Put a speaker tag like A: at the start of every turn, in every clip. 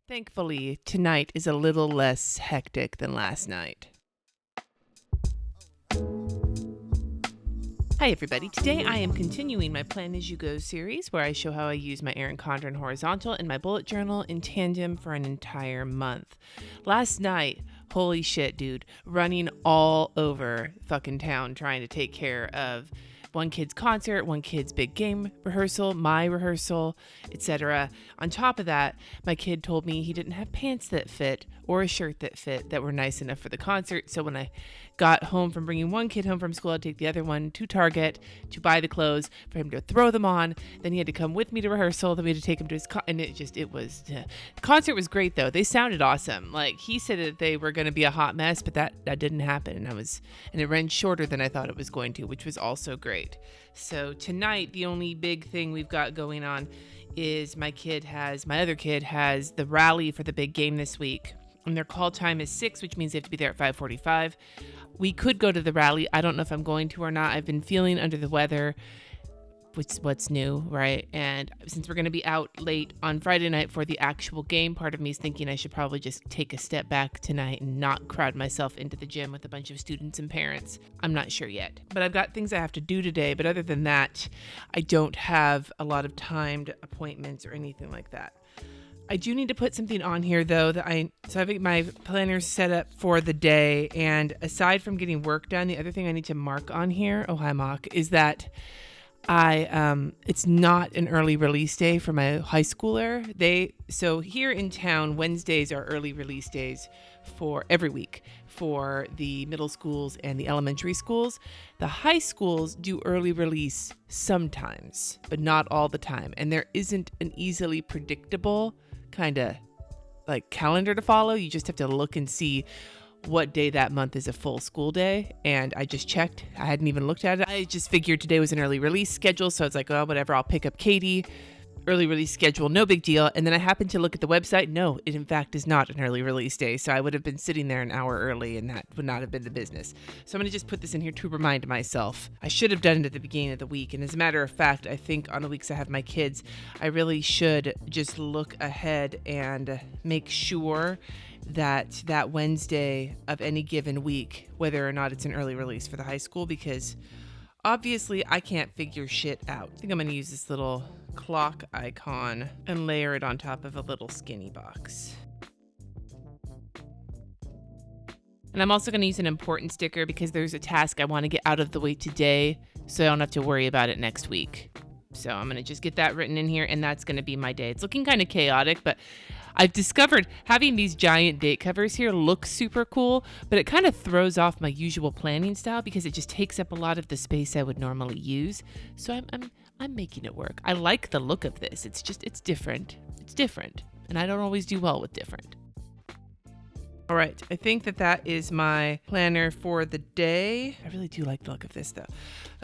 A: Thankfully, tonight is a little less hectic than last night. Hi everybody, today I am continuing my Plan As You Go series where I show how I use my Erin Condren horizontal and my bullet journal in tandem for an entire month. Last night, holy shit dude, running all over fucking town trying to take care of one kid's concert, one kid's big game rehearsal, my rehearsal, etc. On top of that, my kid told me he didn't have pants that fit or a shirt that fit that were nice enough for the concert. So when I got home from bringing one kid home from school, I'd take the other one to Target to buy the clothes for him to throw them on. Then he had to come with me to rehearsal. Then we had to take him to his the concert was great though. They sounded awesome. Like he said that they were going to be a hot mess, but that didn't happen. And it ran shorter than I thought it was going to, which was also great. So tonight, the only big thing we've got going on is my other kid has the rally for the big game this week. And their call time is 6, which means they have to be there at 5:45. We could go to the rally. I don't know if I'm going to or not. I've been feeling under the weather, which is what's new, right? And since we're going to be out late on Friday night for the actual game, part of me is thinking I should probably just take a step back tonight and not crowd myself into the gym with a bunch of students and parents. I'm not sure yet. But I've got things I have to do today. But other than that, I don't have a lot of timed appointments or anything like that. I do need to put something on here though so I have my planner set up for the day, and aside from getting work done, the other thing I need to mark on here, oh hi Mock, is that it's not an early release day for my high schooler. So here in town, Wednesdays are early release days for every week for the middle schools and the elementary schools. The high schools do early release sometimes, but not all the time. And there isn't an easily predictable kind of like calendar to follow. You just have to look and see what day that month is a full school day. And I just checked. I hadn't even looked at it. I just figured today was an early release schedule. So it's like, oh, whatever, I'll pick up Katie. Early release schedule, no big deal. And then I happened to look at the website. No, it in fact is not an early release day. So I would have been sitting there an hour early and that would not have been the business. So I'm going to just put this in here to remind myself. I should have done it at the beginning of the week. And as a matter of fact, I think on the weeks I have my kids, I really should just look ahead and make sure that Wednesday of any given week, whether or not it's an early release for the high school, because obviously I can't figure shit out. I think I'm going to use this little clock icon and layer it on top of a little skinny box. And I'm also going to use an important sticker because there's a task I want to get out of the way today so I don't have to worry about it next week. So I'm going to just get that written in here, and that's going to be my day. It's looking kind of chaotic, but I've discovered having these giant date covers here looks super cool, but it kind of throws off my usual planning style because it just takes up a lot of the space I would normally use. So I'm making it work. I like the look of this. It's different. It's different, and I don't always do well with different. All right, I think that is my planner for the day. I really do like the look of this though.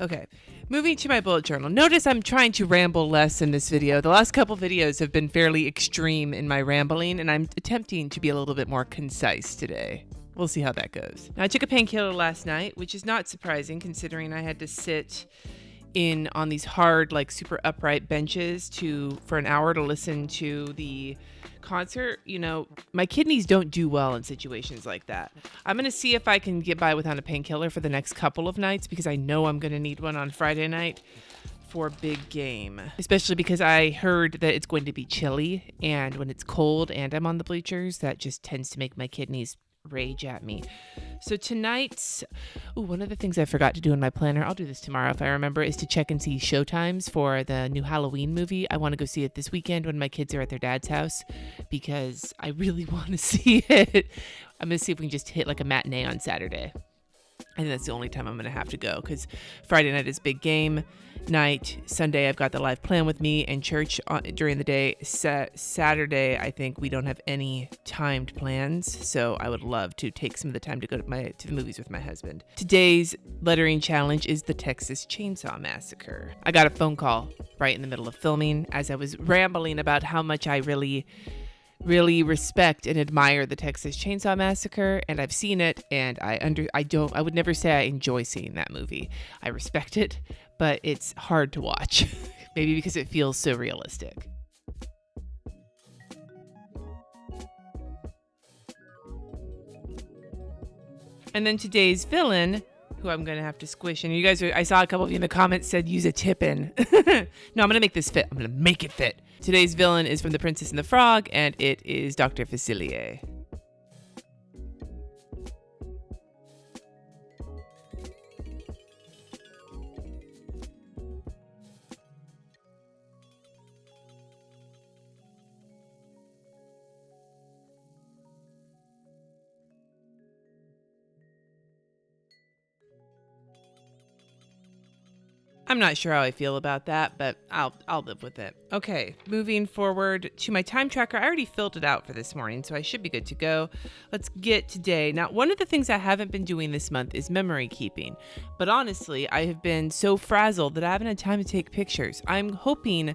A: Okay, moving to my bullet journal. Notice I'm trying to ramble less in this video. The last couple videos have been fairly extreme in my rambling, and I'm attempting to be a little bit more concise today. We'll see how that goes. Now, I took a painkiller last night, which is not surprising considering I had to sit on these hard, like super upright benches for an hour to listen to the concert. You know, my kidneys don't do well in situations like that. I'm going to see if I can get by without a painkiller for the next couple of nights because I know I'm going to need one on Friday night for big game, especially because I heard that it's going to be chilly, and when it's cold and I'm on the bleachers, that just tends to make my kidneys rage at me. So tonight's, one of the things I forgot to do in my planner, I'll do this tomorrow if I remember, is to check and see showtimes for the new Halloween movie. I want to go see it this weekend when my kids are at their dad's house because I really want to see it. I'm going to see if we can just hit like a matinee on Saturday. I think that's the only time I'm going to have to go because Friday night is big game night. Sunday, I've got the live plan with me and church during the day. Saturday, I think we don't have any timed plans, so I would love to take some of the time to go to the movies with my husband. Today's lettering challenge is the Texas Chainsaw Massacre. I got a phone call right in the middle of filming as I was rambling about how much I really respect and admire the Texas Chainsaw Massacre, and I've seen it, and I would never say I enjoy seeing that movie. I respect it, but it's hard to watch. Maybe because it feels so realistic. And then today's villain, who I'm going to have to squish. And you guys, I saw a couple of you in the comments said use a tip-in. No, I'm going to make this fit. I'm going to make it fit. Today's villain is from The Princess and the Frog, and it is Dr. Facilier. I'm not sure how I feel about that, but I'll live with it. Okay, moving forward to my time tracker. I already filled it out for this morning, so I should be good to go. Let's get today. Now, one of the things I haven't been doing this month is memory keeping. But honestly, I have been so frazzled that I haven't had time to take pictures. I'm hoping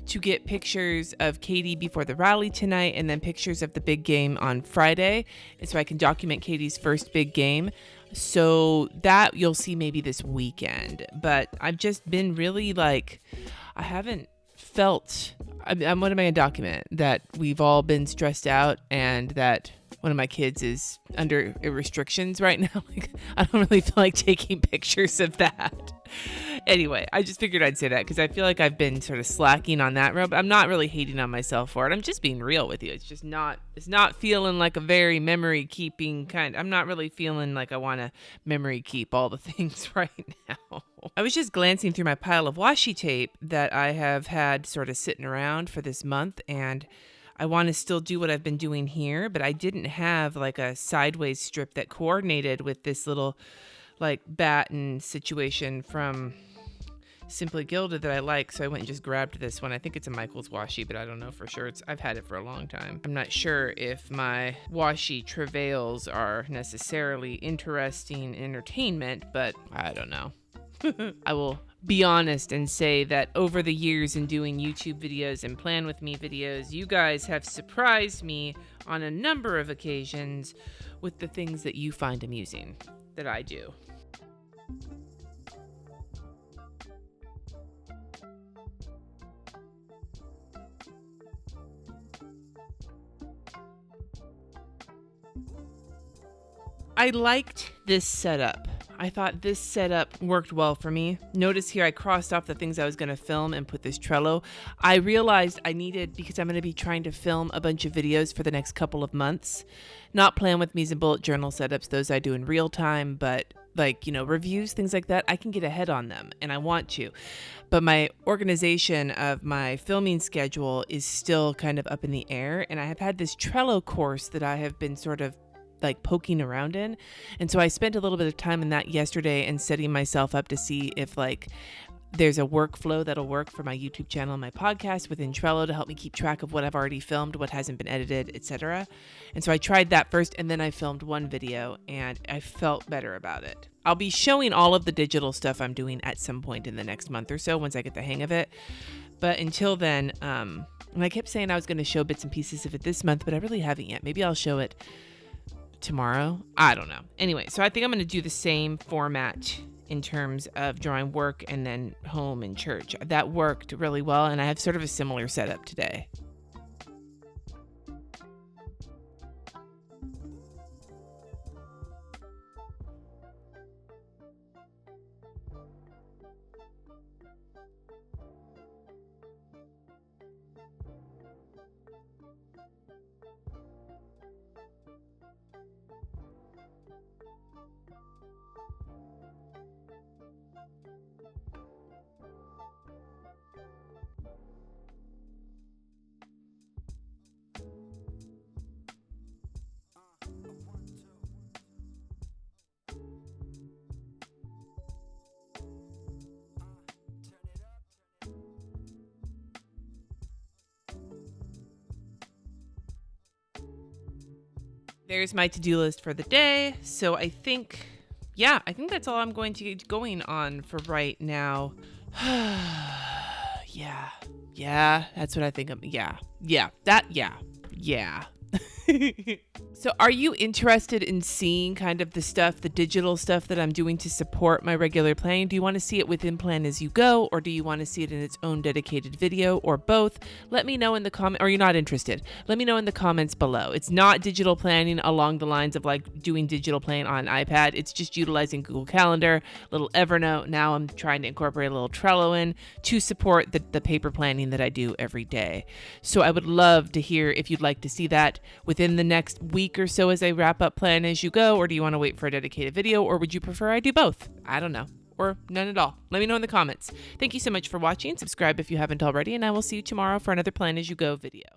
A: to get pictures of Katie before the rally tonight and then pictures of the big game on Friday, so I can document Katie's first big game. So that you'll see maybe this weekend. But I've just been really I haven't felt, what am I going to document? That we've all been stressed out and that one of my kids is under restrictions right now. I don't really feel like taking pictures of that. Anyway, I just figured I'd say that because I feel like I've been sort of slacking on that road, but I'm not really hating on myself for it. I'm just being real with you. It's not feeling like a very memory keeping kind. I'm not really feeling like I want to memory keep all the things right now. I was just glancing through my pile of washi tape that I have had sort of sitting around for this month, and I want to still do what I've been doing here, but I didn't have a sideways strip that coordinated with this little batten situation from Simply Gilded that I like, so I went and just grabbed this one. I think it's a Michael's washi, but I don't know for sure. I've had it for a long time. I'm not sure if my washi travails are necessarily interesting entertainment, but I don't know. I will be honest and say that over the years in doing YouTube videos and Plan With Me videos, you guys have surprised me on a number of occasions with the things that you find amusing that I do. I liked this setup. I thought this setup worked well for me. Notice here I crossed off the things I was going to film and put this Trello. I realized I needed, because I'm going to be trying to film a bunch of videos for the next couple of months, not Plan With Me's and bullet journal setups, those I do in real time, but reviews, things like that, I can get ahead on them and I want to. But my organization of my filming schedule is still kind of up in the air, and I have had this Trello course that I have been sort of poking around in. And so I spent a little bit of time in that yesterday and setting myself up to see if there's a workflow that'll work for my YouTube channel and my podcast within Trello to help me keep track of what I've already filmed, what hasn't been edited, etc. And so I tried that first, and then I filmed one video and I felt better about it. I'll be showing all of the digital stuff I'm doing at some point in the next month or so once I get the hang of it. But until then, and I kept saying I was going to show bits and pieces of it this month, but I really haven't yet. Maybe I'll show it tomorrow. I don't know. Anyway, so I think I'm going to do the same format in terms of drawing work and then home and church. That worked really well, and I have sort of a similar setup today. There's my to-do list for the day. So I think that's all I'm going to get going on for right now. Yeah, that's what I think. Yeah. So are you interested in seeing kind of the digital stuff that I'm doing to support my regular planning? Do you want to see it within Plan As You Go, or do you want to see it in its own dedicated video, or both? Let me know in the comment, or you're not interested. Let me know in the comments below. It's not digital planning along the lines of like doing digital planning on an iPad. It's just utilizing Google Calendar, little Evernote. Now I'm trying to incorporate a little Trello in to support the paper planning that I do every day. So I would love to hear if you'd like to see that within the next week or so as I wrap up Plan As You Go, or do you want to wait for a dedicated video, or would you prefer I do both? I don't know, or none at all. Let me know in the comments. Thank you so much for watching. Subscribe if you haven't already, and I will see you tomorrow for another Plan As You Go video.